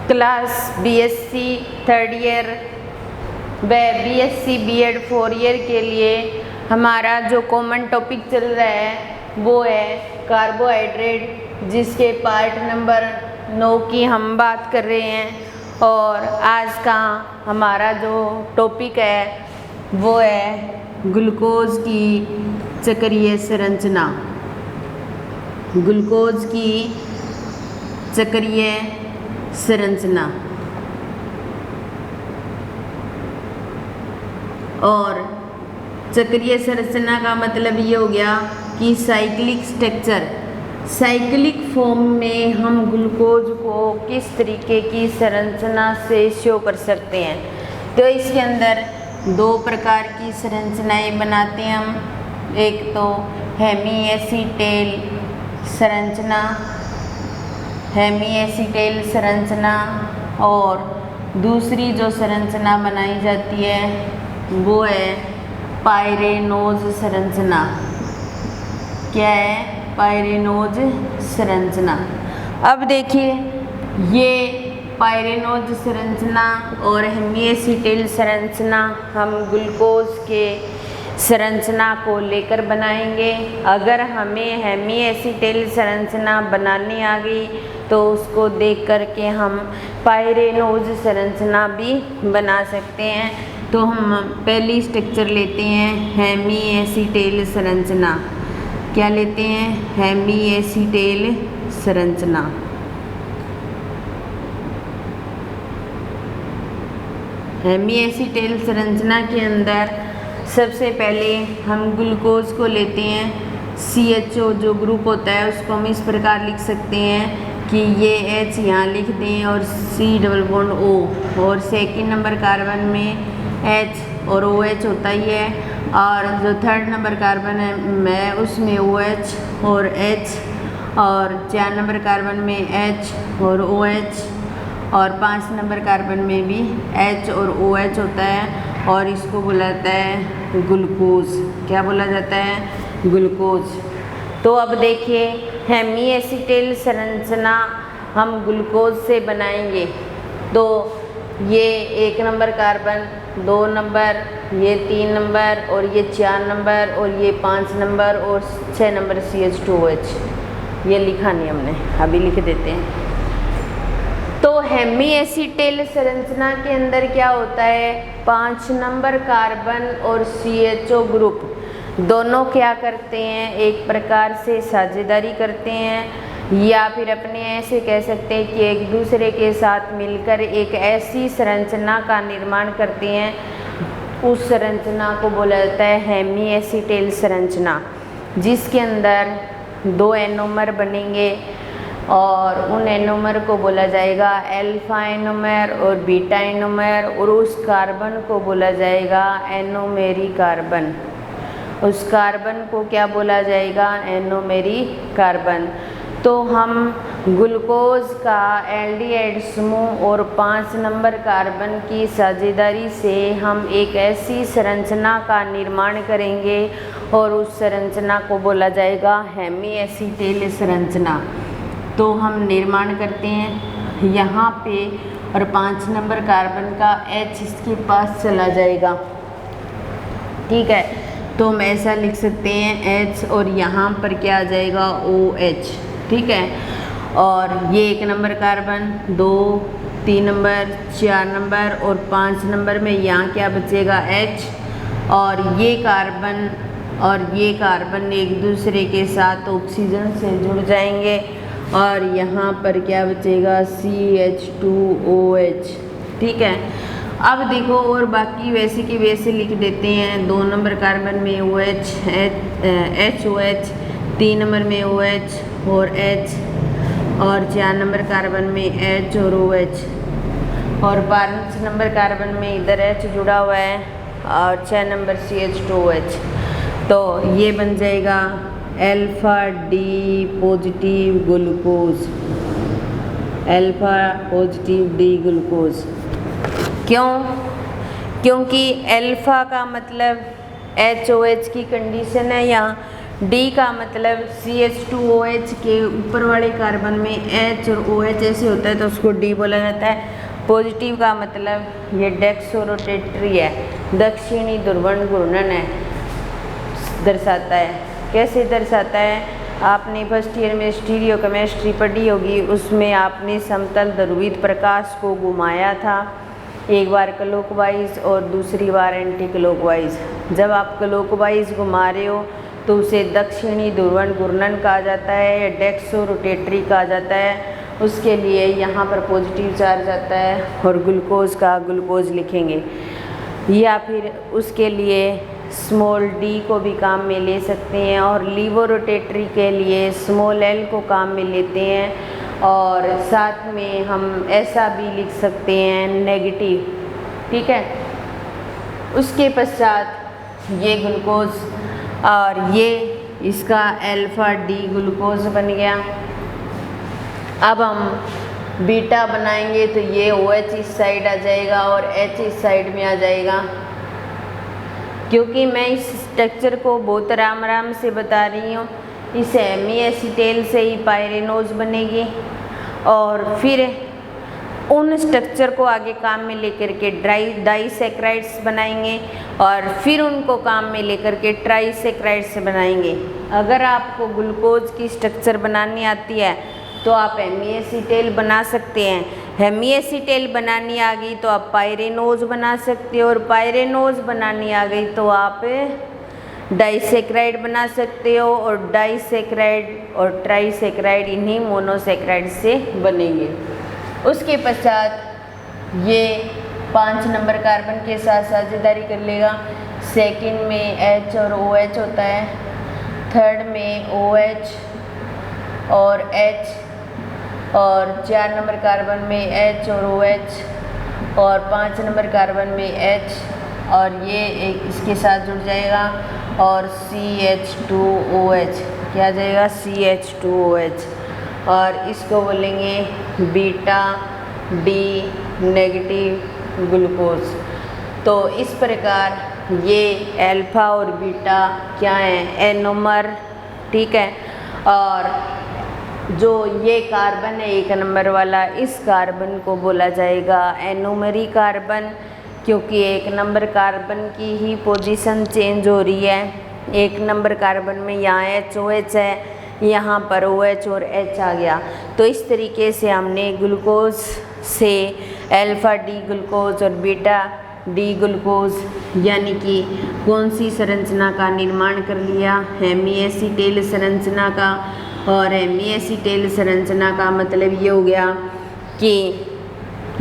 Class BSc third year व BSc BEd 4 year के लिए हमारा जो कॉमन टॉपिक चल रहा है वो है कार्बोहाइड्रेट, जिसके पार्ट नंबर 9 की हम बात कर रहे हैं। और आज का हमारा जो टॉपिक है वो है ग्लूकोज की चक्रीय संरचना। ग्लूकोज की चक्रीय संरचना। और चक्रीय संरचना का मतलब ये हो गया कि साइक्लिक स्ट्रक्चर, साइक्लिक फॉर्म में हम ग्लूकोज को किस तरीके की संरचना से शो कर सकते हैं। तो इसके अंदर 2 प्रकार की संरचनाएं बनाते हैं हम। एक तो हेमी एसीटेल संरचना, हेमी एसीटेल संरचना, और दूसरी जो संरचना बनाई जाती है वो है पायरेनोज संरचना। क्या है? पायरेनोज संरचना। अब देखिए, ये पायरेनोज संरचना और हेमी एसीटेल संरचना हम ग्लूकोज के संरचना को लेकर बनाएंगे। अगर हमें हेमी एसीटेल संरचना बनानी आ गई तो उसको देख कर के हम पायरेनोज संरचना भी बना सकते हैं। तो हम पहली स्ट्रक्चर लेते हैं हेमी एसीटेल संरचना। क्या लेते हैं? हेमी एसीटेल संरचना। हेमी एसीटेल संरचना के अंदर सबसे पहले हम ग्लूकोज को लेते हैं। CHO जो ग्रुप होता है उसको हम इस प्रकार लिख सकते हैं कि ये H यहाँ लिख दें और C डबल बॉन्ड O, और सेकेंड नंबर कार्बन में H और OH होता ही है, और जो थर्ड नंबर कार्बन है मैं उसमें OH और H, और 4 नंबर कार्बन में H और OH, और 5 नंबर कार्बन में भी H और OH होता है, और इसको बोला जाता है ग्लूकोज। क्या बोला जाता है? ग्लूकोज। तो अब देखिए, हेमी एसीटेल संरचना हम ग्लूकोज से बनाएंगे। तो ये 1 नंबर कार्बन, 2 नंबर, ये 3 नंबर, और ये 4 नंबर, और ये 5 नंबर, और 6 नंबर CH2OH। ये लिखा नहीं हमने, अभी लिख देते हैं। तो हेमी एसीटेल संरचना के अंदर क्या होता है? 5 नंबर कार्बन और CHO ग्रुप दोनों क्या करते हैं? एक प्रकार से साझेदारी करते हैं, या फिर अपने ऐसे कह सकते हैं कि एक दूसरे के साथ मिलकर एक ऐसी संरचना का निर्माण करते हैं। उस संरचना को बोला जाता है हेमी एसीटेल संरचना, जिसके अंदर 2 एनोमर बनेंगे, और उन एनोमर को बोला जाएगा अल्फा एनोमर और बीटा एनोमर, और उस कार्बन को बोला जाएगा एनोमेरी कार्बन। उस कार्बन को क्या बोला जाएगा? एनोमेरी कार्बन। तो हम ग्लूकोज का एल्डिहाइड समूह और 5 नंबर कार्बन की साझेदारी से हम एक ऐसी संरचना का निर्माण करेंगे, और उस संरचना को बोला जाएगा हेमी एसीटेल संरचना। तो हम निर्माण करते हैं यहाँ पे, और 5 नंबर कार्बन का H इसके पास चला जाएगा। ठीक है, तो हम ऐसा लिख सकते हैं H, और यहाँ पर क्या आ जाएगा? OH। ठीक है, और ये 1 नंबर कार्बन, 2, 3 नंबर, 4 नंबर, और 5 नंबर में यहाँ क्या बचेगा? H, और ये कार्बन और ये कार्बन एक दूसरे के साथ ऑक्सीजन से जुड़ जाएंगे, और यहाँ पर क्या बचेगा? CH2OH। ठीक है, अब देखो, और बाकी वैसे की वैसे लिख देते हैं। 2 नंबर कार्बन में OH, HOH, 3 नंबर में OH और H, और 4 नंबर कार्बन में H और OH, और 5 नंबर कार्बन में इधर H जुड़ा हुआ है, और 6 नंबर CH2OH। तो ये बन जाएगा alpha D positive glucose. Alpha positive D glucose. क्यों? क्योंकि अल्फा का मतलब HOH की कंडीशन है, या डी का मतलब CH2OH के ऊपर वाले कार्बन में H और OH ऐसे होता है तो उसको डी बोला जाता है। पॉजिटिव का मतलब ये डेक्सोरोटेटरी है, दक्षिणी ध्रुवण घूर्णन है, दर्शाता है। कैसे दर्शाता है? आपने फर्स्ट ईयर में स्टीरियो केमिस्ट्री पढ़ी होगी, उसमें आपने समतल ध्रुवित प्रकाश को घुमाया था, एक बार क्लॉकवाइज और दूसरी बार एंटी क्लॉकवाइज। जब आप क्लॉकवाइज घुमा रहे हो तो उसे दक्षिणी ध्रुवण घूर्णन कहा जाता है या डेक्सोरोटेटरी कहा जाता है। उसके लिए यहाँ पर पॉजिटिव चार्ज आता है और ग्लूकोज का ग्लूकोज लिखेंगे, या फिर उसके लिए स्मॉल डी को भी काम में ले सकते हैं और लीवोरोटेटरी के लिए स्मॉल एल को काम में लेते हैं और साथ में हम ऐसा भी लिख सकते हैं नेगेटिव, ठीक है। उसके पश्चात ये ग्लूकोज और ये इसका अल्फा डी ग्लूकोज बन गया। अब हम बीटा बनाएंगे तो ये OH इस साइड आ जाएगा और H इस साइड में आ जाएगा। क्योंकि मैं इस स्ट्रक्चर को बहुत आराम से बता रही हूँ, इस एसिटेल से ही पायरेनोज बनेगी और फिर उन स्ट्रक्चर को आगे काम में लेकर के डाइसैकराइड्स बनाएंगे और फिर उनको काम में लेकर के ट्राइसैकराइड्स बनाएंगे। अगर आपको ग्लूकोज की स्ट्रक्चर बनानी आती है तो आप हेमीएसिटेल बना सकते हैं, हेमीएसिटेल बनानी आ गई तो आप पायरेनोज बना सकते हो और पायरेनोज बनानी आ गई तो आप डाइसैकराइड बना सकते हो और डाइसैकराइड और ट्राइसैकराइड इन्हीं मोनोसैकराइड से बनेंगे। उसके पश्चात ये 5 नंबर कार्बन के साथ साझेदारी कर लेगा। सेकंड में H और OH होता है, थर्ड में OH और H और 4 नंबर कार्बन में H और OH और 5 नंबर कार्बन में H और ये एक इसके साथ जुड़ जाएगा और CH2OH क्या आ जाएगा? CH2OH और इसको बोलेंगे बीटा डी नेगेटिव ग्लूकोज। तो इस प्रकार ये अल्फा और बीटा क्या है? एनोमर, ठीक है। और जो ये कार्बन है 1 नंबर वाला, इस कार्बन को बोला जाएगा एनोमरी कार्बन, क्योंकि 1 नंबर कार्बन की ही पोजीशन चेंज हो रही है। 1 नंबर कार्बन में यहाँ HOH है, यहाँ पर OH और H आ गया। तो इस तरीके से हमने ग्लूकोज से अल्फा डी ग्लूकोज और बीटा डी ग्लूकोज यानी कि कौन सी संरचना का निर्माण कर लिया? हेमीएसिटेल संरचना का। और हेमीएसिटेल संरचना का मतलब ये हो गया कि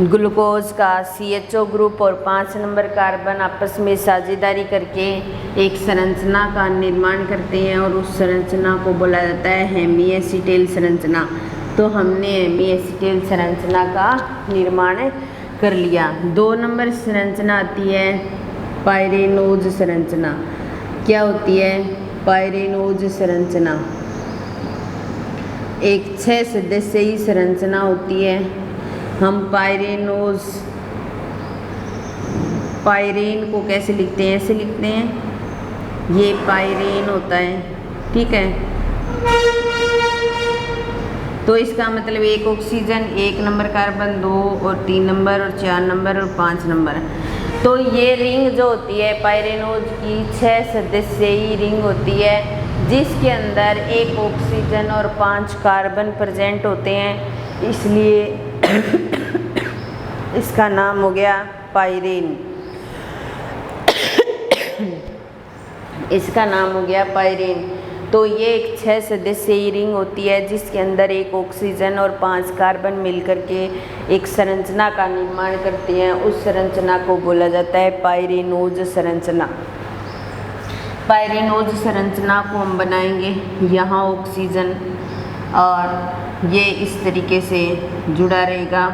ग्लूकोज का CHO ग्रुप और 5 नंबर कार्बन आपस में साझेदारी करके एक संरचना का निर्माण करते हैं और उस संरचना को बोला जाता है हेमीएसिटेल संरचना। तो हमने हेमीएसिटेल संरचना का निर्माण कर लिया। 2 नंबर संरचना आती है पायरेनोज संरचना। क्या होती है पायरेनोज संरचना? एक 6 सदस्यीय संरचना होती है। हम पायरेन को कैसे लिखते हैं? ऐसे लिखते हैं, ये पायरेन होता है, ठीक है। तो इसका मतलब 1 ऑक्सीजन, 1 नंबर कार्बन, 2 और 3 नंबर और 4 नंबर और 5 नंबर। तो ये रिंग जो होती है पायरेनोज की 6 सदस्यीय रिंग होती है, जिसके अंदर 1 ऑक्सीजन और 5 कार्बन प्रेजेंट होते हैं, इसलिए इसका नाम हो गया पायरेन। इसका नाम हो गया पायरेन। तो ये एक 6 सदस्यीय रिंग होती है जिसके अंदर 1 ऑक्सीजन और 5 कार्बन मिलकर के एक संरचना का निर्माण करती हैं। उस संरचना को बोला जाता है पायरेनोज संरचना। पायरेनोज संरचना को हम बनाएंगे, यहाँ ऑक्सीजन और ये इस तरीके से जुड़ा रहेगा।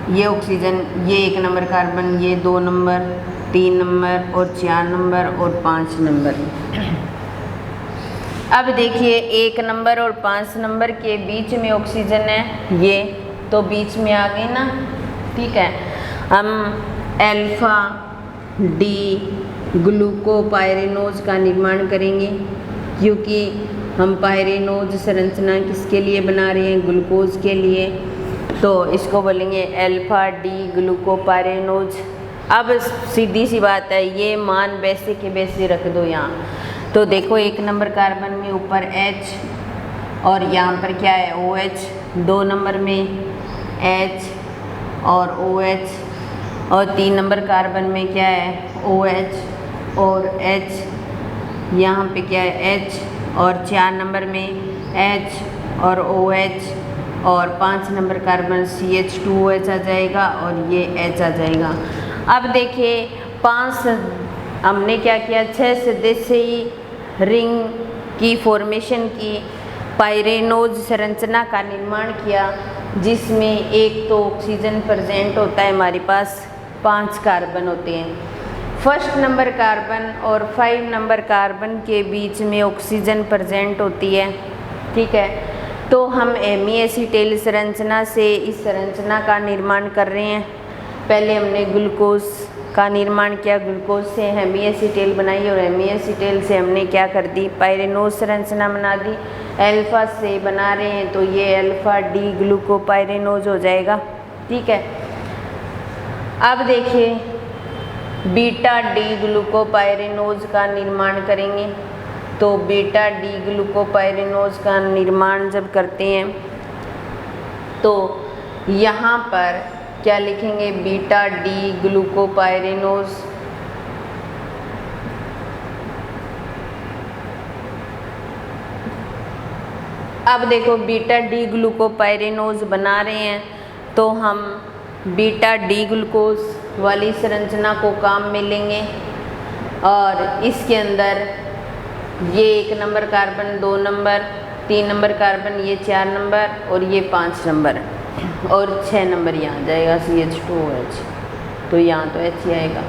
ये ऑक्सीजन, ये 1 नंबर कार्बन, ये 2 नंबर, 3 नंबर और 4 नंबर और 5 नंबर। अब देखिए 1 नंबर और 5 नंबर के बीच में ऑक्सीजन है, ये तो बीच में आ गई ना, ठीक है। हम अल्फा डी ग्लूकोपायरेनोज का निर्माण करेंगे। क्योंकि हम पायरेनोज संरचना किसके लिए बना रहे हैं, ग्लूकोज के लिए। तो इसको बोलेंगे अल्फा डी ग्लूकोपायरेनोज। अब सीधी सी बात है, ये मान वैसे के वैसे रख दो यहाँ। तो देखो 1 नंबर कार्बन में ऊपर H और यहाँ पर क्या है OH, 2 नंबर में H और OH और 3 नंबर कार्बन में क्या है OH और H, यहाँ पे क्या है H और 4 नंबर में H और OH और 5 नंबर कार्बन CH2OH आ जाएगा और ये H आ जाएगा। अब देखिए 5 हमने क्या किया, 6 सदस्यीय रिंग की फॉर्मेशन की पायरेनोज संरचना का निर्माण किया, जिसमें एक तो ऑक्सीजन प्रेजेंट होता है, हमारे पास 5 कार्बन होते हैं। फर्स्ट नंबर कार्बन और 5 नंबर कार्बन के बीच में ऑक्सीजन प्रेजेंट होती है, ठीक है। तो हम हेमीएसीटेल संरचना से इस संरचना का निर्माण कर रहे हैं। पहले हमने ग्लूकोज का निर्माण किया, ग्लूकोज से हेमीएसीटेल बनाई और हेमीएसीटेल से हमने क्या कर दी, पायरेनोज संरचना बना दी। अल्फा से बना रहे हैं तो ये अल्फा डी ग्लूकोपायरेनोज हो जाएगा, ठीक है। अब देखिए बीटा डी ग्लूकोपायरेनोज का निर्माण करेंगे। तो बीटा डी ग्लूकोपायरेनोज का निर्माण जब करते हैं तो यहाँ पर क्या लिखेंगे, बीटा डी ग्लूकोपायरेनोज। अब देखो बीटा डी ग्लूकोपायरेनोज बना रहे हैं तो हम बीटा डी ग्लूकोज वाली संरचना को काम में लेंगे और इसके अंदर ये 1 number carbon, 2 number, 3 number carbon, ये 4 नंबर और ये 5 नंबर और 6 नंबर यहाँ आ जाएगा CH2OH। तो यहाँ तो H ही आएगा।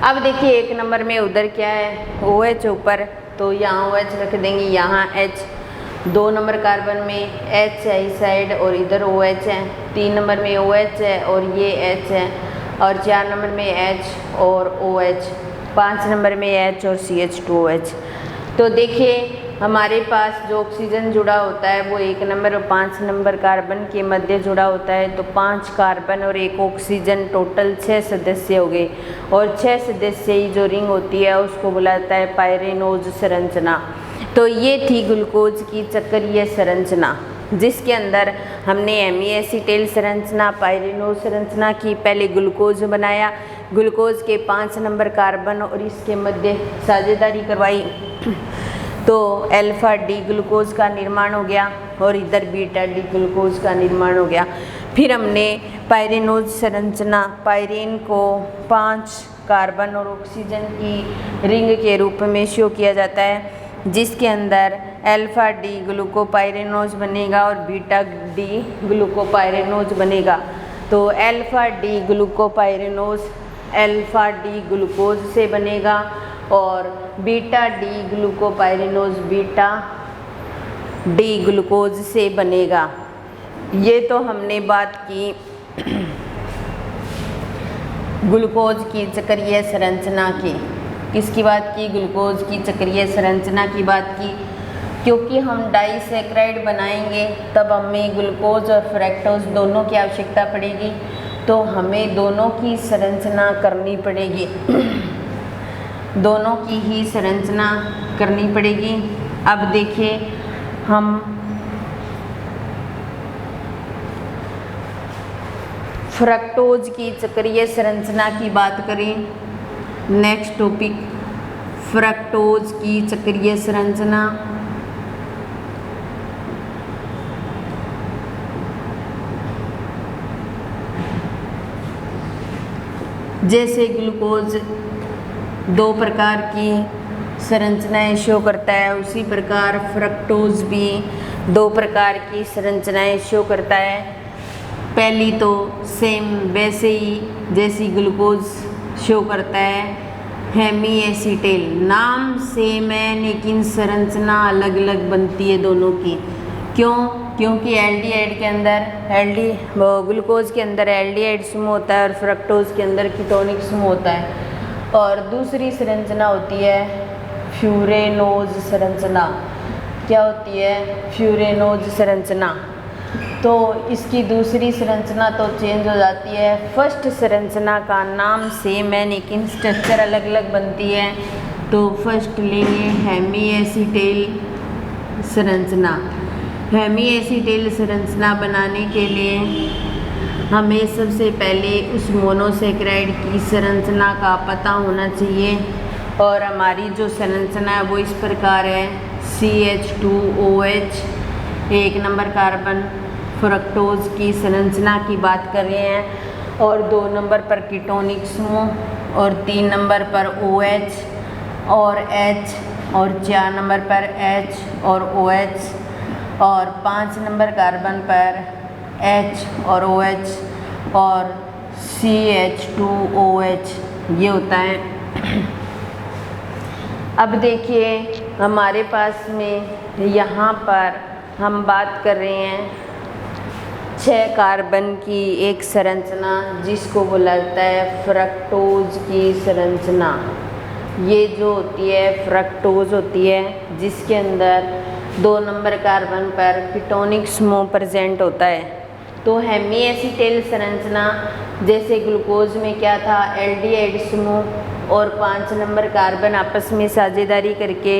अब देखिए 1 नंबर में उधर क्या है OH ऊपर, तो यहाँ OH रख देंगे, यहाँ H। 2 नंबर कार्बन में H है इस साइड और इधर OH है। 3 नंबर में OH है और ये H है और 4 नंबर में H और OH, 5 नंबर में H और CH2OH। तो देखिए हमारे पास जो ऑक्सीजन जुड़ा होता है वो 1 नंबर और 5 नंबर कार्बन के मध्य जुड़ा होता है। तो 5 कार्बन और 1 ऑक्सीजन, टोटल 6 सदस्य हो गए और 6 सदस्यीय जो रिंग होती है उसको बुलाता है पायरेनोज संरचना। तो ये थी ग्लूकोज की चक्रीय संरचना, जिसके अंदर हमने हेमीएसीटेल संरचना, पायरेनोज संरचना की। पहले ग्लूकोज बनाया, ग्लूकोज के 5 नंबर कार्बन और इसके मध्य साझेदारी करवाई तो अल्फा डी ग्लूकोज का निर्माण हो गया और इधर बीटा डी ग्लूकोज का निर्माण हो गया। फिर हमने पायरेनोज संरचना, पायरेन को 5 कार्बन और ऑक्सीजन की रिंग के रूप में शो किया जाता है, जिसके अंदर अल्फा डी ग्लूकोपायरेनोज बनेगा और बीटा डी ग्लूकोपायरेनोज बनेगा। तो alpha D glucopyranose alpha D glucose से बनेगा और beta D glucopyranose beta D glucose से बनेगा। ये तो हमने बात की ग्लूकोज की चक्रीय संरचना की। किसकी बात की, ग्लूकोज की चक्रीय संरचना की बात की। क्योंकि हम डाइसैक्राइड बनाएंगे तब हमें ग्लूकोज और फ्रक्टोज दोनों की आवश्यकता पड़ेगी, तो हमें दोनों की संरचना करनी पड़ेगी दोनों की ही संरचना करनी पड़ेगी। अब देखिए हम फ्रक्टोज की चक्रीय संरचना की बात करें। नेक्स्ट टॉपिक फ्रक्टोज की चक्रीय संरचना। जैसे ग्लूकोज 2 प्रकार की संरचनाएं शो करता है, उसी प्रकार फ्रक्टोज भी 2 प्रकार की संरचनाएं शो करता है। पहली तो सेम वैसे ही जैसी ग्लूकोज शो करता है, हेमीएसीटेल। नाम सेम है लेकिन संरचना अलग अलग बनती है दोनों की। क्यों? क्योंकि एल्डिहाइड के अंदर ग्लूकोज के अंदर एल्डिहाइड समूह होता है और फ्रक्टोज के अंदर कीटोनिक समूह होता है। और दूसरी संरचना होती है फ्यूरेनोज संरचना। क्या होती है? फ्यूरेनोज संरचना। तो इसकी दूसरी संरचना तो चेंज हो जाती है। फर्स्ट संरचना का नाम सेम है लेकिन स्ट्रक्चर अलग अलग बनती है। तो फर्स्ट लेंगे हेमीएसीटेल संरचना। हेमीएसीटेल संरचना बनाने के लिए हमें सबसे पहले उस मोनोसेक्राइड की संरचना का पता होना चाहिए और हमारी जो संरचना है वो इस प्रकार है। CH2OH 1 नंबर कार्बन फ्रक्टोज की संरचना की बात कर रहे हैं और 2 नंबर पर कीटोनिक समूह और 3 नंबर पर OH और H और 4 नंबर पर H और OH और 5 नंबर कार्बन पर H और OH और CH2OH ये होता है। अब देखिए हमारे पास में यहाँ पर हम बात कर रहे हैं 6 कार्बन की एक संरचना जिसको बोला जाता है फ्रक्टोज की संरचना। ये जो होती है फ्रक्टोज होती है जिसके अंदर 2 नंबर कार्बन पर कीटोनिक समूह प्रेजेंट होता है। तो हेमीएसीटेल संरचना जैसे ग्लूकोज में क्या था, एल्डिहाइड समूह और 5 नंबर कार्बन आपस में साझेदारी करके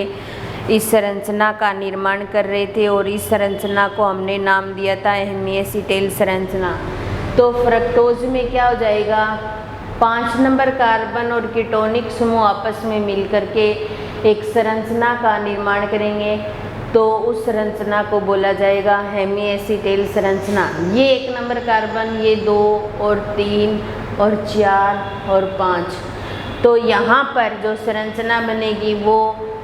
इस संरचना का निर्माण कर रहे थे और इस संरचना को हमने नाम दिया था हेमीएसीटेल संरचना। तो फ्रक्टोज में क्या हो जाएगा, 5 नंबर कार्बन और कीटोनिक समूह आपस में मिल करके एक संरचना का निर्माण करेंगे तो उस संरचना को बोला जाएगा हेमीएसीटेल संरचना। ये 1 नंबर कार्बन, ये 2 और 3 और 4 और 5। तो यहाँ पर जो संरचना बनेगी वो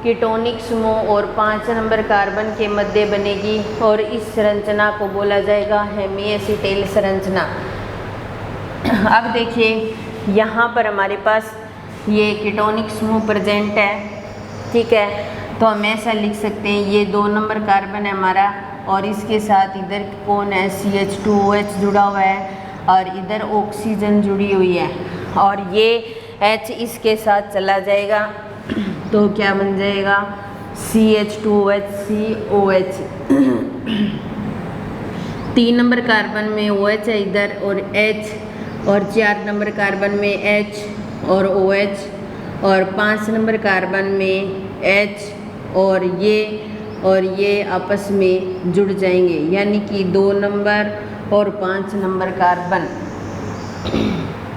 कीटोनिक समूह और 5 नंबर कार्बन के मध्य बनेगी और इस संरचना को बोला जाएगा हेमीएसीटेल संरचना। अब देखिए यहाँ पर हमारे पास ये कीटोनिक समूह प्रेजेंट है, ठीक है। तो हम ऐसा लिख सकते हैं ये 2 नंबर कार्बन है हमारा और इसके साथ इधर कौन है, CH2OH जुड़ा हुआ है और इधर ऑक्सीजन जुड़ी हुई है और ये H इसके साथ चला जाएगा तो क्या बन जाएगा CH2OH COH। 3 नंबर कार्बन में OH है इधर और H और 4 नंबर कार्बन में H और OH और 5 नंबर कार्बन में H और ये आपस में जुड़ जाएंगे, यानी कि 2 नंबर और 5 नंबर कार्बन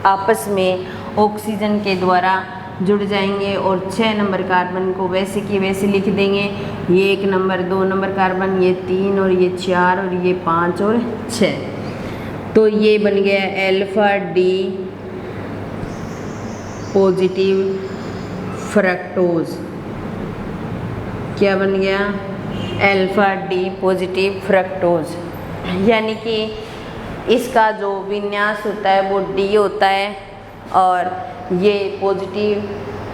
आपस में ऑक्सीजन के द्वारा जुड़ जाएंगे और 6 नंबर कार्बन को वैसे की वैसे लिख देंगे। ये 1 नंबर, 2 नंबर कार्बन, ये 3 और ये 4 और ये 5 और 6। तो ये बन गया अल्फा D पॉजिटिव फ्रक्टोज। क्या बन गया, अल्फा D पॉजिटिव फ्रक्टोज। यानी कि इसका जो विन्यास होता है वो D होता है और ये पॉजिटिव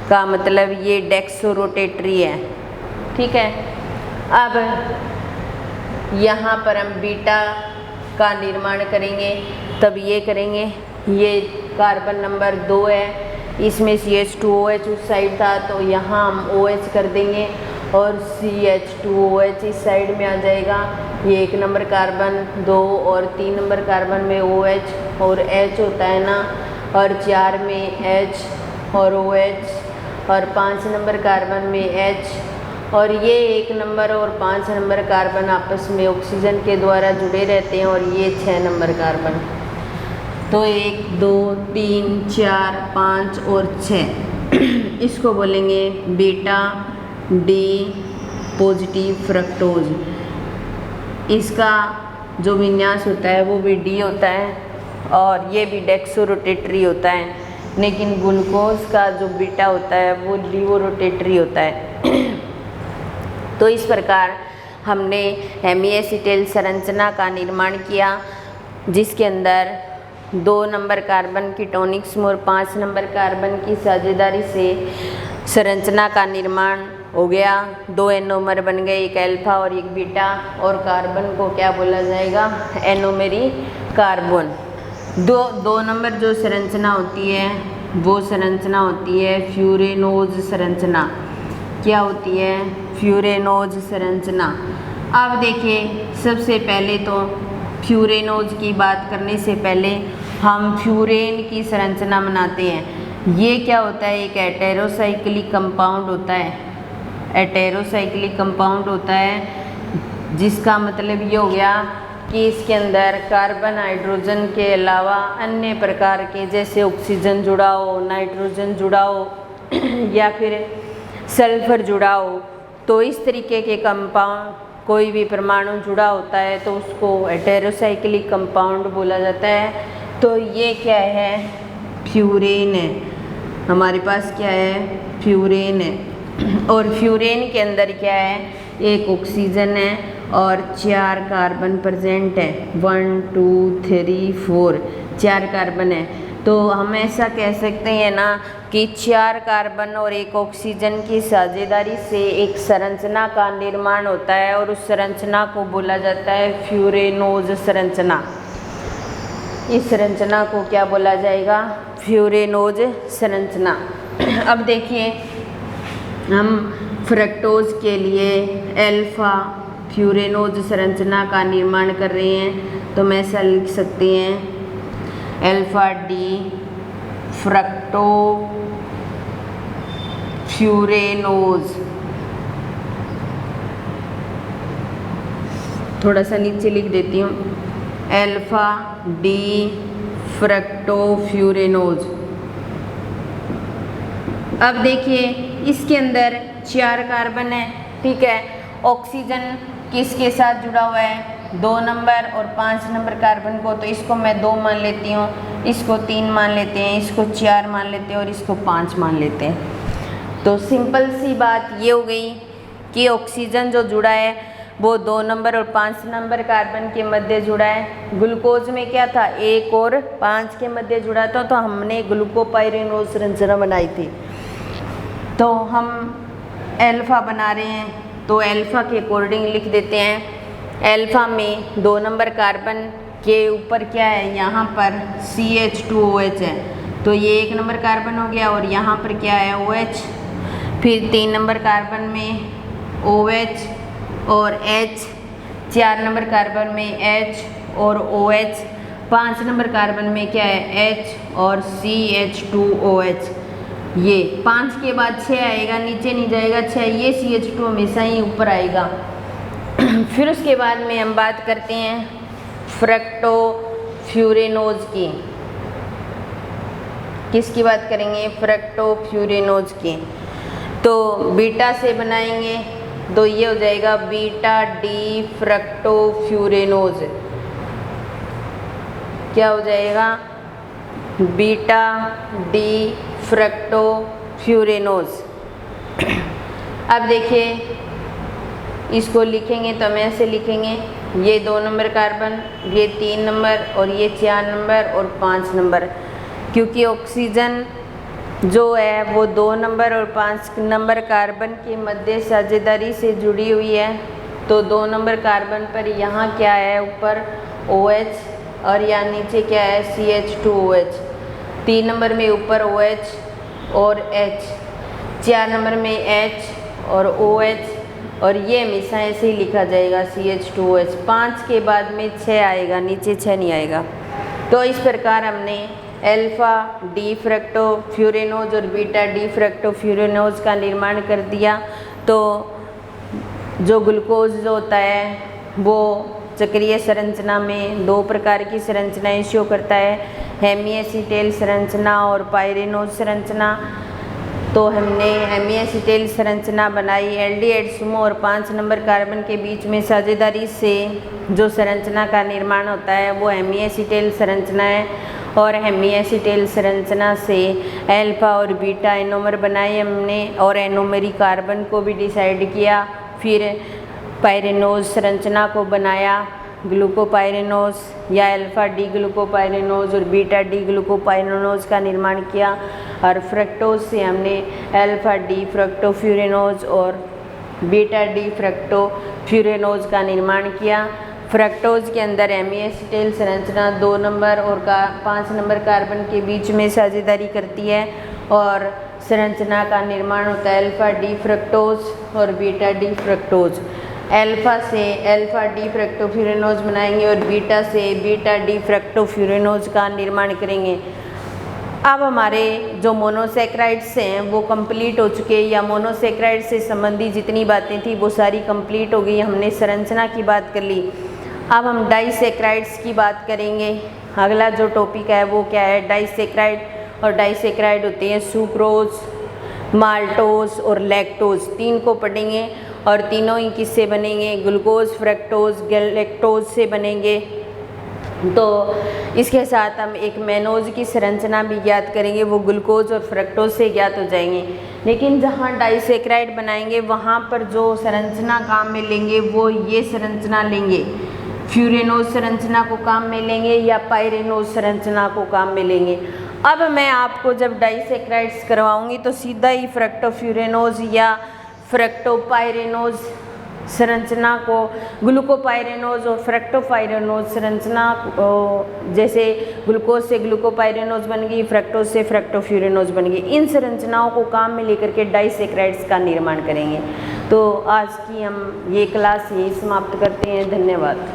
का मतलब ये डेक्सोरोटेटरी है, ठीक है। अब यहाँ पर हम बीटा का निर्माण करेंगे, तब ये करेंगे। ये कार्बन नंबर 2 है, इसमें CH2OH उस साइड था तो यहाँ हम OH कर देंगे और CH2OH इस साइड में आ जाएगा। ये 1 नंबर कार्बन, 2 और 3 नंबर कार्बन में OH और H होता है ना, और 4 में H और OH और 5 नंबर कार्बन में H और ये 1 नंबर और 5 नंबर कार्बन आपस में ऑक्सीजन के द्वारा जुड़े रहते हैं और ये 6 नंबर कार्बन। तो 1 2 3 4 5 और 6 इसको बोलेंगे बीटा D पॉजिटिव फ्रक्टोज। इसका जो विन्यास होता है वो भी D होता है और ये भी डेक्सोरोटेटरी होता है, लेकिन ग्लूकोज का जो बीटा होता है वो लीवोरोटेटरी होता है। तो इस प्रकार हमने हेमीएसीटेल संरचना का निर्माण किया जिसके अंदर 2 नंबर कार्बन कीटोनिक समूह और 5 नंबर कार्बन की साझेदारी से संरचना का निर्माण हो गया। 2 एनोमर बन गए, एक अल्फा और एक बीटा, और कार्बन को क्या बोला जाएगा, एनोमेरी कार्बन। 2 नंबर जो संरचना होती है वो संरचना होती है फ्यूरेनोज संरचना। क्या होती है, फ्यूरेनोज संरचना। अब देखिए सबसे पहले तो फ्यूरेनोज की बात करने से पहले हम फ्यूरेन की संरचना बनाते हैं। ये क्या होता है, एक हेटेरोसाइक्लिक कंपाउंड होता है, हेटेरोसाइक्लिक कंपाउंड होता है, जिसका मतलब ये हो गया कि इसके अंदर कार्बन हाइड्रोजन के अलावा अन्य प्रकार के जैसे ऑक्सीजन जुड़ा हो, नाइट्रोजन जुड़ा हो या फिर सल्फर जुड़ा हो, तो इस तरीके के कंपाउंड कोई भी परमाणु जुड़ा होता है तो उसको हेटेरोसाइक्लिक कंपाउंड बोला जाता है। तो ये क्या है, फ्यूरेन है, हमारे पास क्या है, फ्यूरेन है। और फ्यूरेन के अंदर क्या है, एक ऑक्सीजन है और 4 कार्बन प्रेजेंट है, 1 2 3 4 4 कार्बन है। तो हम ऐसा कह सकते हैं ना कि 4 कार्बन और एक ऑक्सीजन की साझेदारी से एक संरचना का निर्माण होता है और उस संरचना को बोला जाता है फ्यूरेनोज संरचना। इस संरचना को क्या बोला जाएगा, फ्यूरेनोज संरचना। अब देखिए हम फ्रक्टोज के लिए अल्फा फ्यूरेनोज संरचना का निर्माण कर रहे हैं, तो मैं ऐसा लिख सकते हैं अल्फा डी फ्रक्टो फ्यूरेनोज। थोड़ा सा नीचे लिख देती हूँ, अल्फा डी फ्रक्टो फ्यूरेनोज। अब देखिए इसके अंदर 4 कार्बन है, ठीक है। ऑक्सीजन किसके साथ जुड़ा हुआ है, 2 नंबर और 5 नंबर कार्बन को, तो इसको मैं 2 मान लेती हूँ, इसको 3 मान लेते हैं, इसको 4 मान लेते हैं और इसको 5 मान लेते हैं। तो सिंपल सी बात ये हो गई कि ऑक्सीजन जो जुड़ा है वो 2 नंबर और 5 नंबर कार्बन के मध्य जुड़ा है। ग्लूकोज में क्या था, 1 और 5 के मध्य जुड़ा था, तो हमने ग्लूकोपाइरेनोज संरचना बनाई थी। तो हम अल्फा बना रहे हैं, तो अल्फा के अकॉर्डिंग लिख देते हैं। अल्फा में 2 नंबर कार्बन के ऊपर क्या है, यहाँ पर CH2OH है, तो ये 1 नंबर कार्बन हो गया और यहाँ पर क्या है, OH। फिर 3 नंबर कार्बन में OH और H, 4 नंबर कार्बन में H और OH, 5 नंबर कार्बन में क्या है, H और CH2OH। ये 5 के बाद 6 आएगा, नीचे नहीं जाएगा 6, ये CH2 हमेशा ही ऊपर आएगा। फिर उसके बाद में हम बात करते हैं फ्रक्टो फ्यूरेनोज की। किसकी बात करेंगे, फ्रक्टो फ्यूरेनोज की। तो बीटा से बनाएंगे तो ये हो जाएगा बीटा डी फ्रक्टो फ्यूरेनोज। क्या हो जाएगा, बीटा डी फ्रक्टो फ्यूरेनोज। अब देखिए इसको लिखेंगे तो हम ऐसे लिखेंगे, ये 2 नंबर कार्बन, ये 3 नंबर और ये 4 नंबर और 5 नंबर। क्योंकि ऑक्सीजन जो है वो 2 नंबर और 5 नंबर कार्बन के मध्य साझेदारी से जुड़ी हुई है, तो 2 नंबर कार्बन पर यहाँ क्या है, ऊपर OH और यहाँ नीचे क्या है, CH2OH। 3 नंबर में ऊपर OH और H, 4 नंबर में H और OH, और ये हमेशा ऐसे ही लिखा जाएगा CH2OH। 5 के बाद में 6 आएगा, नीचे 6 नहीं आएगा। तो इस प्रकार हमने अल्फा डी फ्रक्टो फ्यूरेनोज और बीटा डी फ्रक्टो फ्यूरेनोज का निर्माण कर दिया। तो जो ग्लूकोज जो होता है वो चक्रीय संरचना में 2 प्रकार की संरचनाएं शो करता है, हेमीएसिटेल संरचना और पाइरेनोज संरचना। तो हमने हेमीएसिटेल संरचना बनाई, एल्डिहाइड समूह और 5 नंबर कार्बन के बीच में साझेदारी से जो संरचना का निर्माण होता है वो हेमीएसिटेल संरचना है। और हेमीएसिटेल संरचना से अल्फा और बीटा एनोमर बनाए हमने और एनोमरी कार्बन को भी डिसाइड किया। फिर पाइरेनोज संरचना को बनाया, ग्लूकोपाइरेनोज या अल्फा डी ग्लूकोपाइरेनोज और बीटा डी ग्लूकोपाइरेनोज का निर्माण किया। और फ्रक्टोज से हमने अल्फा डी फ्रक्टोफ्यूरेनोज और बीटा डी फ्रक्टोफ्यूरेनोज का निर्माण किया। फ्रक्टोज के अंदर हेमीएसिटेल संरचना 2 नंबर और 5 नंबर कार्बन के बीच में साझेदारी करती है और संरचना का निर्माण होता है अल्फा डी फ्रक्टोज और बीटा डी फ्रक्टोज। अल्फा से अल्फा डी फ्रक्टोफ्यूरेनोज बनाएंगे और बीटा से बीटा डी फ्रक्टोफ्यूरेनोज का निर्माण करेंगे। अब हमारे जो मोनोसेक्राइड्स हैं वो कंप्लीट हो चुके हैं, या मोनोसेक्राइड से संबंधित जितनी बातें थी वो सारी कंप्लीट हो गई। हमने संरचना की बात कर ली। अब हम डाइसेक्राइड्स की बात करेंगे। अगला जो टॉपिक है वो क्या है, डाइसेक्राइड। और डाइसेक्राइड होते हैं सुक्रोज, माल्टोज और लैक्टोज, तीन को पढ़ेंगे और तीनों ही किससे बनेंगे, ग्लूकोज, फ्रक्टोज, गैलेक्टोज से बनेंगे। तो इसके साथ हम एक मैनोज की संरचना भी ज्ञात करेंगे, वो ग्लूकोज और फ्रक्टोज से ज्ञात हो जाएंगे। लेकिन जहाँ डाइसेक्राइड बनाएंगे वहाँ पर जो संरचना काम में लेंगे वो ये संरचना लेंगे, फ्यूरेनोज संरचना को काम में लेंगे या पाइरेनोज संरचना को काम में लेंगे। अब मैं आपको जब डाइसेक्राइड्स करवाऊंगी तो सीधा ही फ्रक्टोफ्यूरेनोज या फ्रक्टोपाइरेनोज संरचना को, ग्लूकोपाइरेनोज और फ्रक्टोपाइरेनोज संरचना, जैसे ग्लूकोज से ग्लूकोपाइरेनोज बन गई, फ्रक्टोज से फ्रक्टोफ्यूरेनोज बन गई, इन संरचनाओं को काम में लेकर के डाइसेक्राइड्स का निर्माण करेंगे। तो आज की हम ये क्लास यही समाप्त करते हैं। धन्यवाद।